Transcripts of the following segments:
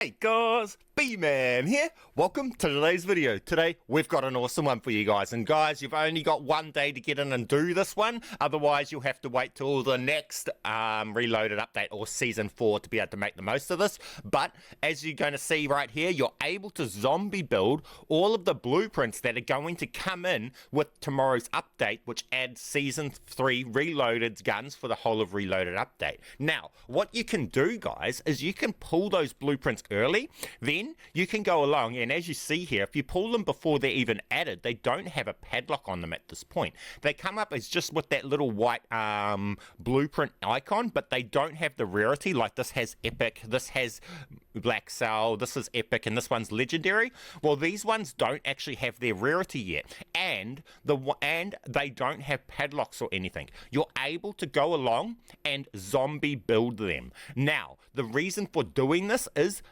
Hey guys, BMAN here. Welcome to today's video. Today we've got an awesome one for you guys, and guys, you've only got one day to get in and do this one. Otherwise you'll have to wait till the next reloaded update or season 4 to be able to make the most of this. But as you're going to see right here, you're able to zombie build all of the blueprints that are going to come in with tomorrow's update, which adds season 3 reloaded guns for the whole of reloaded update. Now what you can do, guys, is you can pull those blueprints early, then you can go along, and as you see here, if you pull them before they're even added, they don't have a padlock on them at this point. They come up as just with that little white blueprint icon, but they don't have the rarity. Like this has epic, this has black cell, this is epic, and this one's legendary. Well, these ones don't actually have their rarity yet, and they don't have padlocks or anything. You're able to go along and zombie build them. Now the reason for doing this is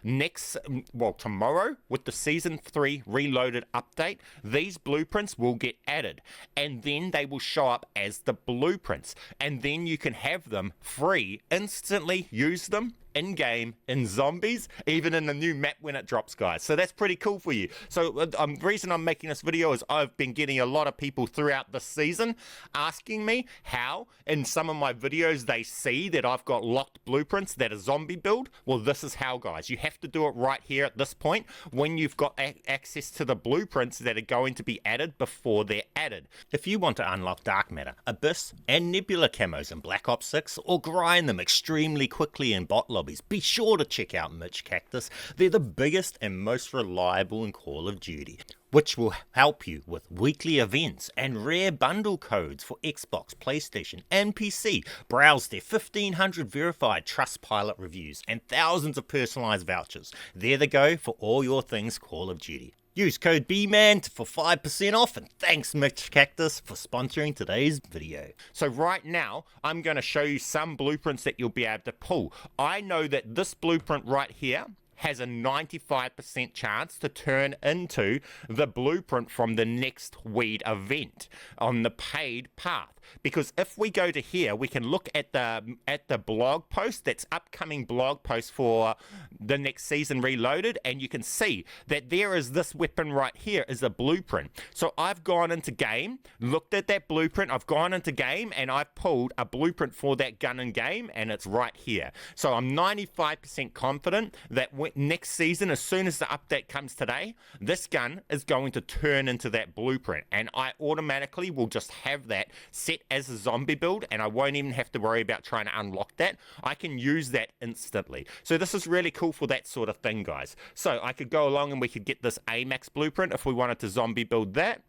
tomorrow with the season 3 reloaded update, these blueprints will get added, and then they will show up as the blueprints, and then you can have them free, instantly use them in game, in zombies, even in the new map when it drops, guys. So that's pretty cool for you. So the reason I'm making this video is I've been getting a lot of people throughout this season asking me how in some of my videos they see that I've got locked blueprints that are zombie build. Well, this is how, guys. You have to do it right here at this point when you've got access to the blueprints that are going to be added before they're added. If you want to unlock Dark Matter, Abyss, and Nebula camos in Black Ops 6, or grind them extremely quickly in bot lobbies, be sure to check out MitchCactus. They're the biggest and most reliable in Call of Duty, which will help you with weekly events and rare bundle codes for Xbox, PlayStation, and PC. Browse their 1,500 verified Trustpilot reviews and thousands of personalized vouchers. They're the go for all your things Call of Duty. Use code BMAN for 5% off, and thanks MitchCactus for sponsoring today's video. So right now, I'm going to show you some blueprints that you'll be able to pull. I know that this blueprint right here has a 95% chance to turn into the blueprint from the next weed event on the paid path. Because if we go to here, we can look at the blog post, that's upcoming blog post for the next season reloaded, and you can see that there is this weapon right here is a blueprint. So I've gone into game, looked at that blueprint, I've gone into game, and I've pulled a blueprint for that gun in game, and it's right here. So I'm 95% confident that next season, as soon as the update comes today, this gun is going to turn into that blueprint, and I automatically will just have that set as a zombie build, and I won't even have to worry about trying to unlock that. I can use that instantly. So this is really cool for that sort of thing, guys. So I could go along and we could get this AMAX blueprint if we wanted to zombie build that.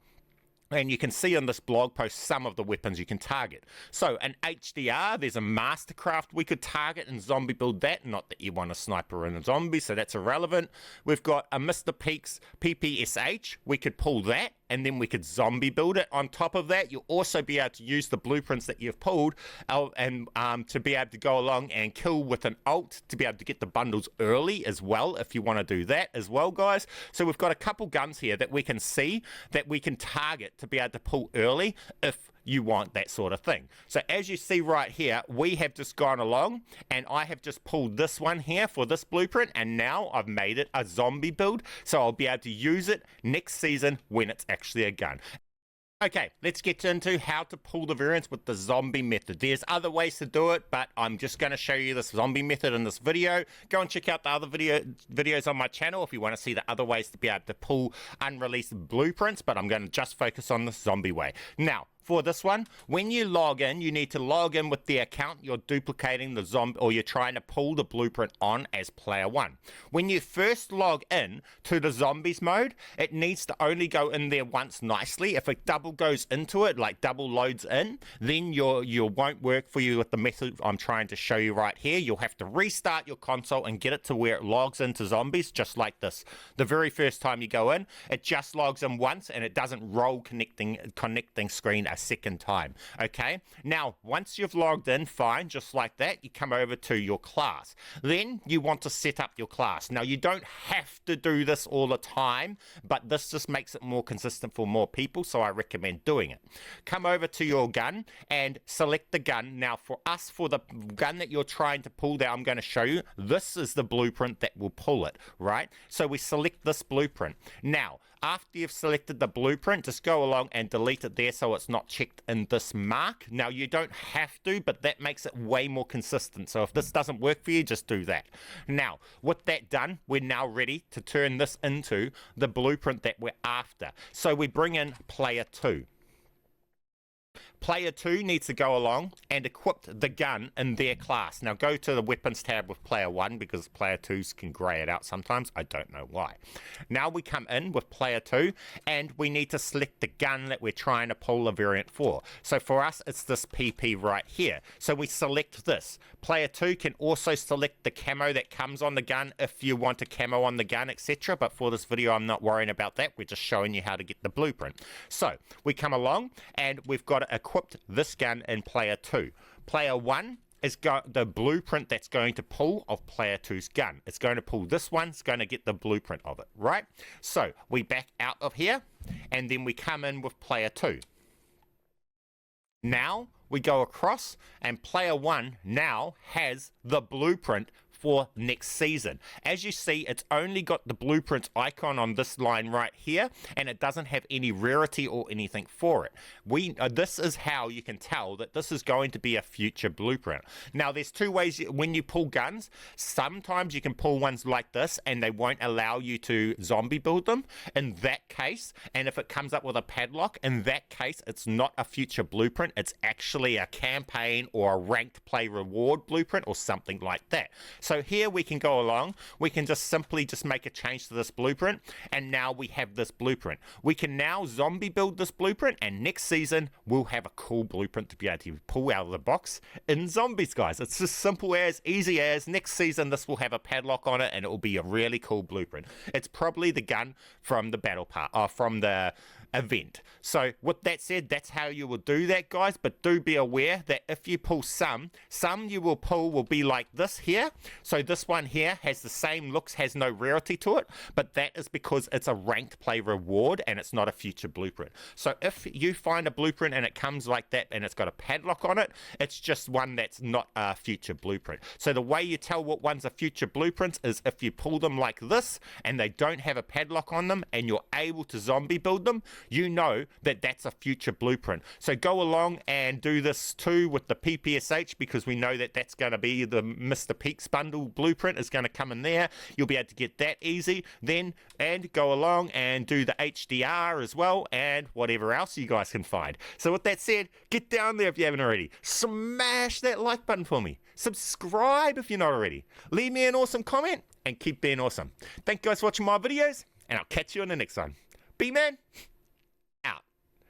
And you can see on this blog post some of the weapons you can target. So an HDR, there's a Mastercraft we could target and zombie build that. Not that you want a sniper and a zombie, so that's irrelevant. We've got a Mr. Peaks PPSH. We could pull that, and then we could zombie build it. On top of that, you'll also be able to use the blueprints that you've pulled and to be able to go along and kill with an ult to be able to get the bundles early as well, if you want to do that as well, guys. So we've got a couple guns here that we can see that we can target to be able to pull early if you want that sort of thing. So as you see right here, we have just gone along and I have just pulled this one here for this blueprint, and now I've made it a zombie build, so I'll be able to use it next season when it's actually a gun. Okay, let's get into how to pull the variants with the zombie method. There's other ways to do it, but I'm just going to show you this zombie method in this video. Go and check out the other videos on my channel if you want to see the other ways to be able to pull unreleased blueprints, but I'm going to just focus on the zombie way. Now, for this one, when you log in, you need to log in with the account you're duplicating the zombie, or you're trying to pull the blueprint on as player 1. When you first log in to the zombies mode, it needs to only go in there once nicely. If it double goes into it, like double loads in, then you won't work for you with the method I'm trying to show you right here. You'll have to restart your console and get it to where it logs into zombies, just like this. The very first time you go in, it just logs in once and it doesn't roll connecting screen a second time. Okay, now once you've logged in, fine, just like that, you come over to your class. Then you want to set up your class. Now you don't have to do this all the time, but this just makes it more consistent for more people, so I recommend doing it. Come over to your gun and select the gun. Now for us, for the gun that you're trying to pull that I'm going to show you, this is the blueprint that will pull it, right? So we select this blueprint. Now after you've selected the blueprint, just go along and delete it there so it's not checked in this mark. Now you don't have to, but that makes it way more consistent. So if this doesn't work for you, just do that. Now with that done, we're now ready to turn this into the blueprint that we're after. So we bring in player 2. Player 2 needs to go along and equip the gun in their class. Now go to the weapons tab with player 1 because player 2s can grey it out sometimes. I don't know why. Now we come in with player 2 and we need to select the gun that we're trying to pull the variant for. So for us, it's this PP right here. So we select this. Player 2 can also select the camo that comes on the gun if you want a camo on the gun, etc. But for this video, I'm not worrying about that. We're just showing you how to get the blueprint. So we come along and we've got equipped this gun in player 2. Player 1 is got the blueprint that's going to pull of player 2's gun. It's going to pull this one, it's going to get the blueprint of it, right? So we back out of here and then we come in with player 2. Now we go across and player 1 now has the blueprint for next season. As you see, it's only got the blueprints icon on this line right here, and it doesn't have any rarity or anything for it. This is how you can tell that this is going to be a future blueprint. Now, there's two ways when you pull guns. Sometimes you can pull ones like this, and they won't allow you to zombie build them. In that case, and if it comes up with a padlock, in that case, it's not a future blueprint. It's actually a campaign or a ranked play reward blueprint or something like that. So here we can go along, we can just simply make a change to this blueprint, and now we have this blueprint. We can now zombie build this blueprint, and next season we'll have a cool blueprint to be able to pull out of the box in zombies, guys. It's just simple as, easy as. Next season this will have a padlock on it, and it will be a really cool blueprint. It's probably the gun from the battle part, from the event. So with that said, that's how you will do that, guys. But do be aware that if you pull some you will pull will be like this here. So this one here has the same looks, has no rarity to it, but that is because it's a ranked play reward and it's not a future blueprint. So if you find a blueprint and it comes like that and it's got a padlock on it, it's just one that's not a future blueprint. So the way you tell what one's a future blueprint is if you pull them like this and they don't have a padlock on them and you're able to zombie build them, you know that that's a future blueprint. So go along and do this too with the PPSH, because we know that that's going to be the Mr. Peaks bundle blueprint is going to come in there. You'll be able to get that easy then, and go along and do the HDR as well and whatever else you guys can find. So with that said, get down there if you haven't already. Smash that like button for me. Subscribe if you're not already. Leave me an awesome comment and keep being awesome. Thank you guys for watching my videos, and I'll catch you on the next one. BMAN